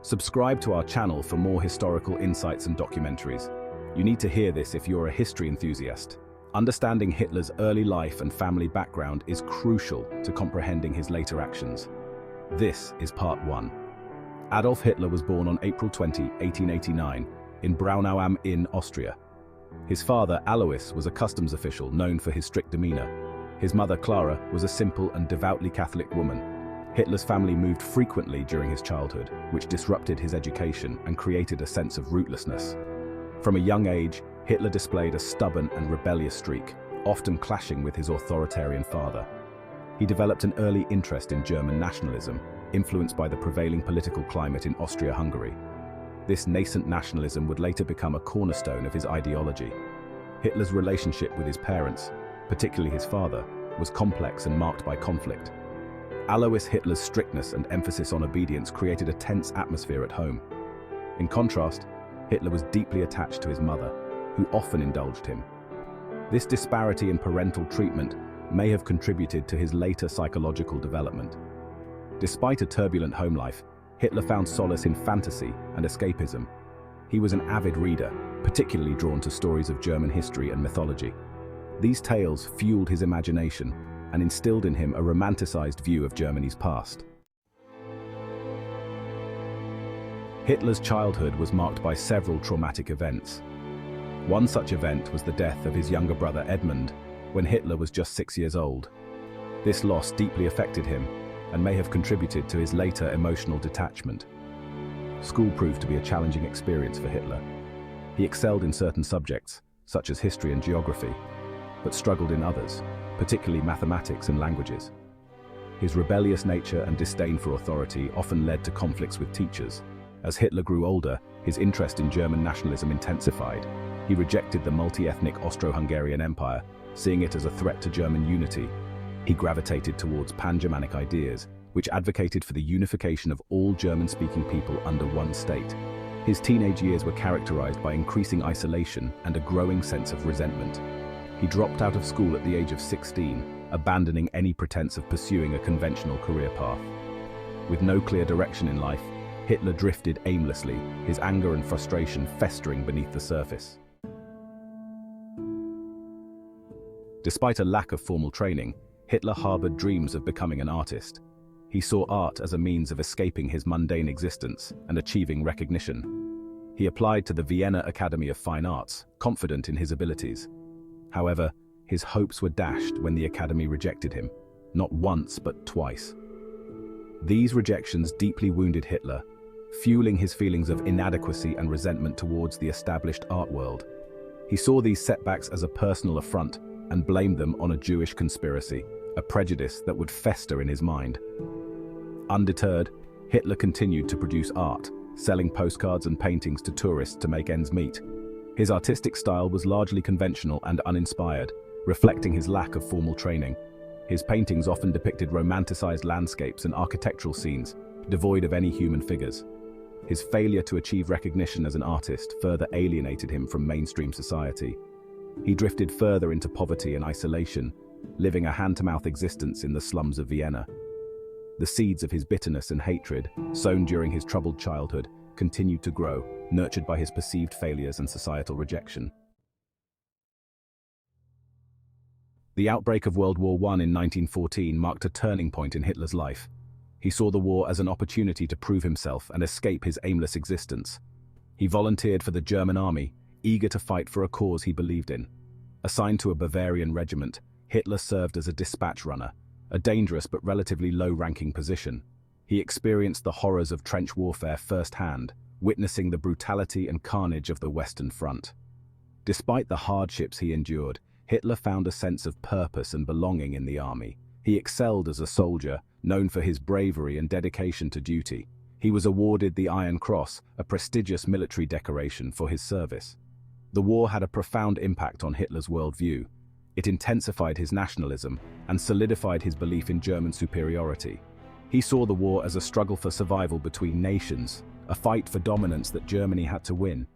Subscribe to our channel for more historical insights and documentaries. You need to hear this if you're a history enthusiast. Understanding Hitler's early life and family background is crucial to comprehending his later actions. This is part 1. Adolf Hitler was born on April 20, 1889, in Braunau am Inn, Austria. His father, Alois, was a customs official known for his strict demeanor. His mother, Clara, was a simple and devoutly Catholic woman. Hitler's family moved frequently during his childhood, which disrupted his education and created a sense of rootlessness. From a young age, Hitler displayed a stubborn and rebellious streak, often clashing with his authoritarian father. He developed an early interest in German nationalism, influenced by the prevailing political climate in Austria-Hungary. This nascent nationalism would later become a cornerstone of his ideology. Hitler's relationship with his parents, particularly his father, was complex and marked by conflict. Alois Hitler's strictness and emphasis on obedience created a tense atmosphere at home. In contrast, Hitler was deeply attached to his mother, who often indulged him. This disparity in parental treatment may have contributed to his later psychological development. Despite a turbulent home life, Hitler found solace in fantasy and escapism. He was an avid reader, particularly drawn to stories of German history and mythology. These tales fueled his imagination and instilled in him a romanticized view of Germany's past. Hitler's childhood was marked by several traumatic events. One such event was the death of his younger brother Edmund, when Hitler was just 6 years old. This loss deeply affected him and may have contributed to his later emotional detachment. School proved to be a challenging experience for Hitler. He excelled in certain subjects, such as history and geography, but struggled in others, particularly mathematics and languages. His rebellious nature and disdain for authority often led to conflicts with teachers. As Hitler grew older, his interest in German nationalism intensified. He rejected the multi-ethnic Austro-Hungarian Empire, seeing it as a threat to German unity. He gravitated towards pan-Germanic ideas, which advocated for the unification of all German-speaking people under one state. His teenage years were characterized by increasing isolation and a growing sense of resentment. He dropped out of school at the age of 16, abandoning any pretense of pursuing a conventional career path. With no clear direction in life, Hitler drifted aimlessly, his anger and frustration festering beneath the surface. Despite a lack of formal training, Hitler harbored dreams of becoming an artist. He saw art as a means of escaping his mundane existence and achieving recognition. He applied to the Vienna Academy of Fine Arts, confident in his abilities. However, his hopes were dashed when the academy rejected him, not once but twice. These rejections deeply wounded Hitler, fueling his feelings of inadequacy and resentment towards the established art world. He saw these setbacks as a personal affront and blamed them on a Jewish conspiracy, a prejudice that would fester in his mind. Undeterred, Hitler continued to produce art, selling postcards and paintings to tourists to make ends meet. His artistic style was largely conventional and uninspired, reflecting his lack of formal training. His paintings often depicted romanticized landscapes and architectural scenes, devoid of any human figures. His failure to achieve recognition as an artist further alienated him from mainstream society. He drifted further into poverty and isolation, living a hand-to-mouth existence in the slums of Vienna. The seeds of his bitterness and hatred, sown during his troubled childhood, continued to grow, nurtured by his perceived failures and societal rejection. The outbreak of World War I in 1914 marked a turning point in Hitler's life. He saw the war as an opportunity to prove himself and escape his aimless existence. He volunteered for the German army, eager to fight for a cause he believed in. Assigned to a Bavarian regiment, Hitler served as a dispatch runner, a dangerous but relatively low-ranking position. He experienced the horrors of trench warfare firsthand, witnessing the brutality and carnage of the Western Front. Despite the hardships he endured, Hitler found a sense of purpose and belonging in the army. He excelled as a soldier, known for his bravery and dedication to duty. He was awarded the Iron Cross, a prestigious military decoration, for his service. The war had a profound impact on Hitler's worldview. It intensified his nationalism and solidified his belief in German superiority. He saw the war as a struggle for survival between nations, a fight for dominance that Germany had to win.